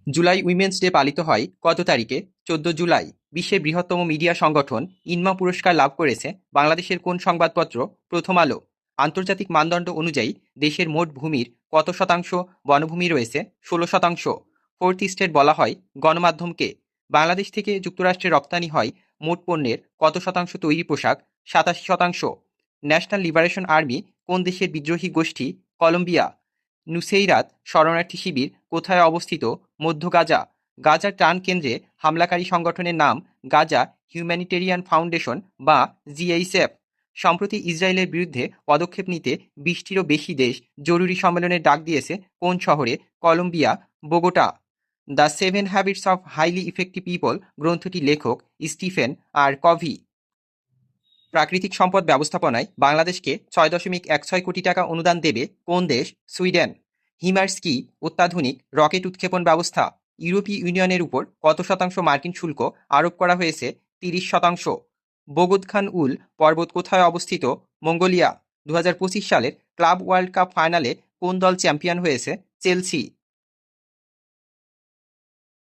July women's day পালিত হয় কত তারিখে? 14 জুলাই। বিশ্বের বৃহত্তম মিডিয়া সংগঠন ইনমা পুরস্কার লাভ করেছে বাংলাদেশের কোন সংবাদপত্র? প্রথম আলো। আন্তর্জাতিক মানদণ্ড অনুযায়ী দেশের মোট ভূমির কত শতাংশ বনভূমি রয়েছে? 16%। ফোর্থ স্টেট বলা হয় গণমাধ্যমকে। বাংলাদেশ থেকে যুক্তরাষ্ট্রে রপ্তানি হয় মোট পণ্যের কত শতাংশ তৈরি পোশাক? 87%। ন্যাশনাল লিবারেশন আর্মি কোন দেশের বিদ্রোহী গোষ্ঠী? কলম্বিয়া। নুসেইরাত শরণার্থী শিবির কোথায় অবস্থিত? মধ্য গাজা। গাজার ত্রাণ কেন্দ্রে হামলাকারী সংগঠনের নাম গাজা হিউম্যানিটেরিয়ান ফাউন্ডেশন বা জিএইচএফ। সম্প্রতি ইসরায়েলের বিরুদ্ধে পদক্ষেপ নিতে 20টিরও বেশি দেশ জরুরি সম্মেলনের ডাক দিয়েছে কোন শহরে? Colombia, Bogota. The 7 habits of highly effective people গ্রন্থটির লেখক স্টিফেন আর কভি। প্রাকৃতিক সম্পদ ব্যবস্থাপনায় বাংলাদেশকে 6.16 কোটি টাকা অনুদান দেবে কোন দেশ? সুইডেন। হিমার্স কি অত্যাধুনিক রকেট উৎক্ষেপণ ব্যবস্থা? ইউরোপীয় ইউনিয়নের উপর কত শতাংশ মার্কিন শুল্ক আরোপ করা হয়েছে? 30%। বগদ খান উল পর্বত কোথায় অবস্থিত? মঙ্গোলিয়া। 2025 সালের ক্লাব ওয়ার্ল্ড কাপ ফাইনালে কোন দল চ্যাম্পিয়ন হয়েছে? চেলসি।